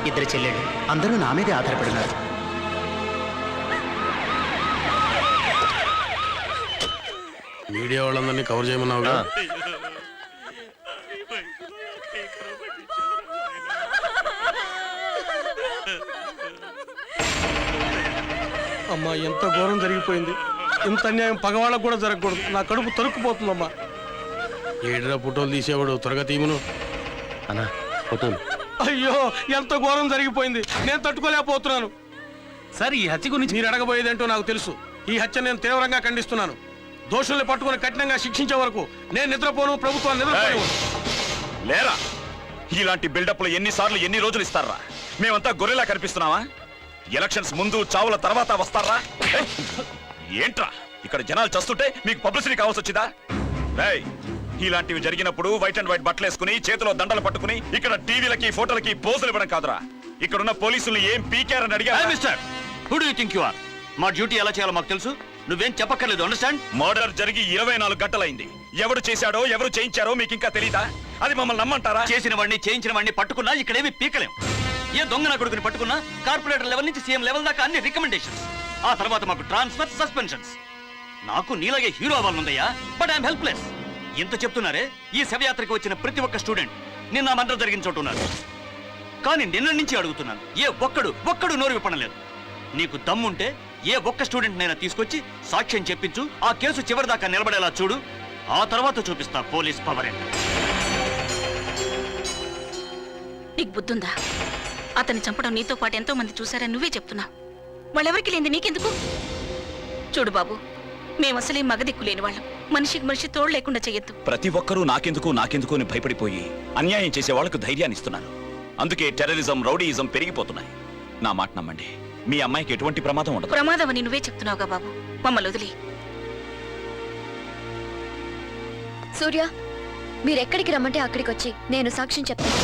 ఇద్దరు చెల్లెళ్ళు అందరూ నా మీదే ఆధారపడినారు. మీడియా వాళ్ళందరినీ కవర్ చేయమన్నావుగా. అమ్మా, ఎంత ఘోరం జరిగిపోయింది. ఇంత అన్యాయం పగవాళ్ళకు కూడా జరగకూడదు. నా కడుపు తరుక్కుపోతుందమ్మా. ఏడురా ఫోటోలు తీసేవాడు, త్వరగా తీమును. అన్నా ఫోటోలు. అయ్యో, ఎంత ఘోరం జరిగిపోయింది. నేను తట్టుకోలేకపోతున్నాను. సార్, ఈ హత్య గురించి మీరు అడగబోయేదేంటో నాకు తెలుసు. ఈ హత్య నేను తీవ్రంగా ఖండిస్తున్నాను. దోషుల్ని పట్టుకుని కఠినంగా శిక్షించే వరకు నేను నిద్రపోను, ప్రభుత్వాన్ని నిద్రపోను. లేరా, ఇలాంటి బిల్డప్లు ఎన్నిసార్లు ఎన్ని రోజులు ఇస్తారా? మేమంతా గొర్రెలా కనిపిస్తున్నావా? ఎలక్షన్స్ ముందు చావుల తర్వాత వస్తారా? ఏంట్రా, ఇక్కడ జనాలు చస్తుంటే మీకు పబ్లిసిటీ కావాల్సి వచ్చిందా? ఇలాంటివి జరిగినప్పుడు వైట్ అండ్ వైట్ బట్టలు వేసుకుని చేతిలో దండలు పట్టుకుని ఇక్కడ టీవీలకి ఫోటోలకి పోజులు ఇవ్వడం కాదురా. ఇక్కడున్న పోలీసులు ఏం పీకారని అడిగా. Mister, who do you think you are? మా డ్యూటీ ఎలా చేయాలో మాకు తెలుసు. నువ్వేం చెప్పక్కర్లేదు. అండర్స్టాండ్? మర్డర్ జరిగి 24 గంటలైంది. ఎవరు చేశాడో ఎవరు చేయించారో మీకు ఇంకా తెలీదా? అది మమ్మల్ని నమ్మంటారా? చేసిన వాడిని చేయించిన వాడిని పట్టుకున్నా ఇక్కడేమి పీకలేం. ఏ దొంగ నా కొడుకుని పట్టుకున్నా కార్పొరేటర్ లెవెల్ నుంచి సీఎం లెవెల్ దాకా అన్ని రికమెండేషన్స్. ఆ తర్వాత మాకు ట్రాన్స్ఫర్, సస్పెన్షన్స్. నాకు నీలాగే హీరో అవ్వాలనుందయ్యా, బట్ ఐఎమ్ హెల్ప్లెస్. ఎంత చెప్తున్నారే, ఈ శవయాత్రకు వచ్చిన ప్రతి ఒక్క స్టూడెంట్ నిన్న మర్డర్ జరిగిన చోటు ఉన్నారు. కానీ నిన్న నుంచి అడుగుతున్నాను, ఏ ఒక్కడు నోరు విప్పనలేదు. నీకు దమ్ముంటే ఏ ఒక్క స్టూడెంట్ నైనా తీసుకొచ్చి సాక్ష్యం చెప్పించు. ఆ కేసు చివరిదాకా నిలబడేలా చూడు. ఆ తర్వాత చూపిస్తా పోలీస్ పవర్ ఏంటో. నీకు బుద్ధుందా? అతన్ని చంపడం నీతో పాటు ఎంతో మంది చూశారని నువ్వే చెప్తున్నావు. వాళ్ళెవరికి లేని నీకెందుకు? చూడు బాబు, మేమసలే మగదిక్కు లేని వాళ్ళం. మనిషికి మనిషి తోడు లేకుండా చెయ్యొద్దు. ప్రతి ఒక్కరూ నాకెందుకు అని భయపడిపోయి అన్యాయం చేసే వాళ్లకు ధైర్యాన్ని ఇస్తున్నారు. అందుకే టెర్రరిజం, రౌడీయిజం పెరిగిపోతున్నాయి. నా మాట నమ్మండి, మీ అమ్మాయికి ఎటువంటి ప్రమాదం ఉండదు. ప్రమాదం అని నువ్వే చెప్తున్నావుగా బాబు, మమ్మల్ని వదిలి. సూర్య, మీరెక్కడికి రమ్మంటే అక్కడికి వచ్చి నేను సాక్ష్యం చెప్తాను.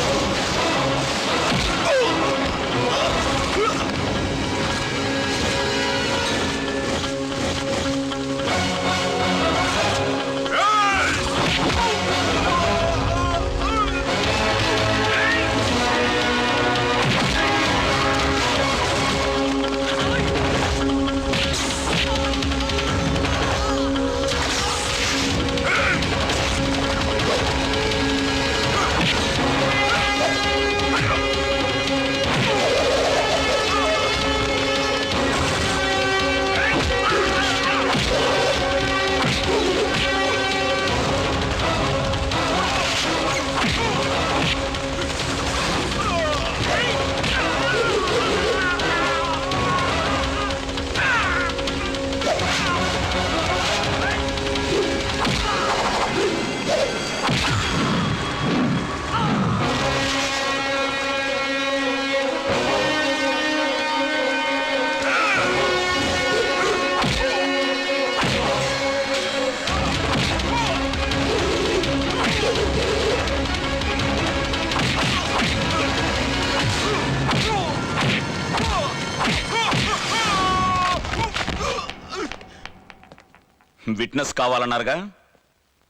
విట్నెస్ కావాలన్నారుగా,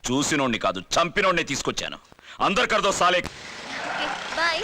చూసినోడిని కాదు చంపినోడిని తీసుకొచ్చాను. అందరికర్దో సాలే. బాయ్.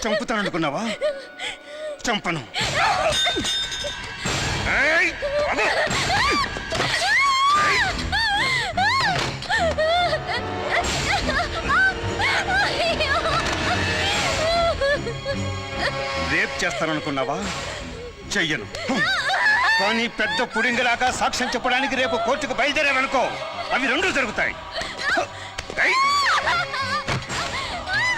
చంపుతాననుకున్నావా? చంపను. రేప్ చేస్తాననుకున్నావా? చెయ్యను. కానీ పెద్ద పుడింగిలాగా సాక్ష్యం చెప్పడానికి రేపు కోర్టుకు బయలుదేరావనుకో, అవి రెండూ జరుగుతాయి.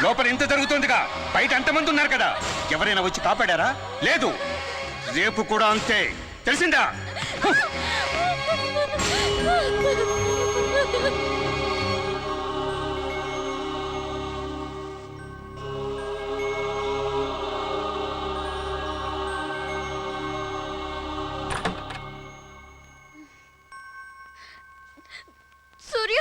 లోపల ఇంత జరుగుతుందిగా, బయట అంతమంది ఉన్నారు కదా, ఎవరైనా వచ్చి కాపాడారా? లేదు. రేపు కూడా అంతే, తెలిసిందా? సూర్య,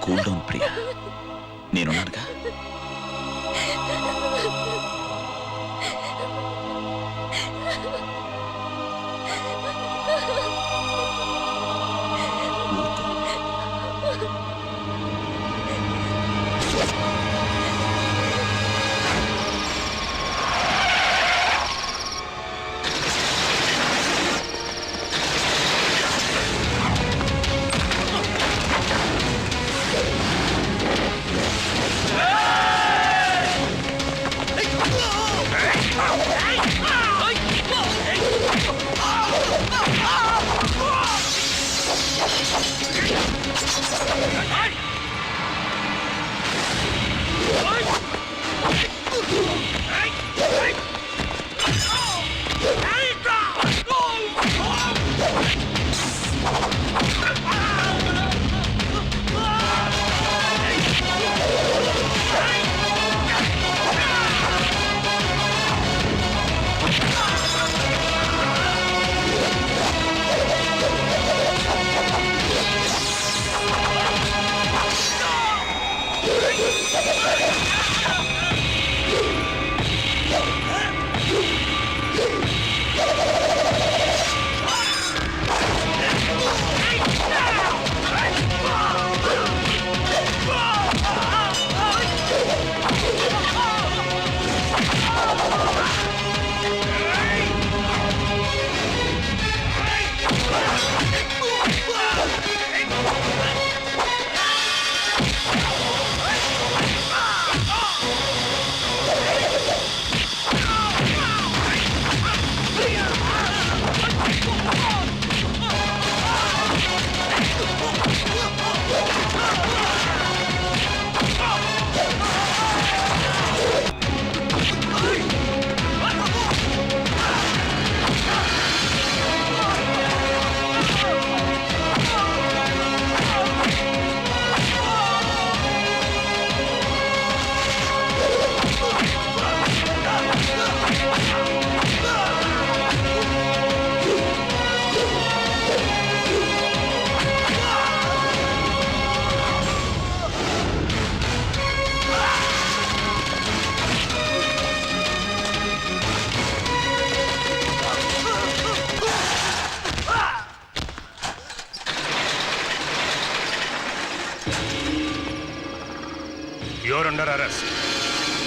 కూల్ డౌన్ ప్రియా, నేనున్నానుగా. You're under arrest.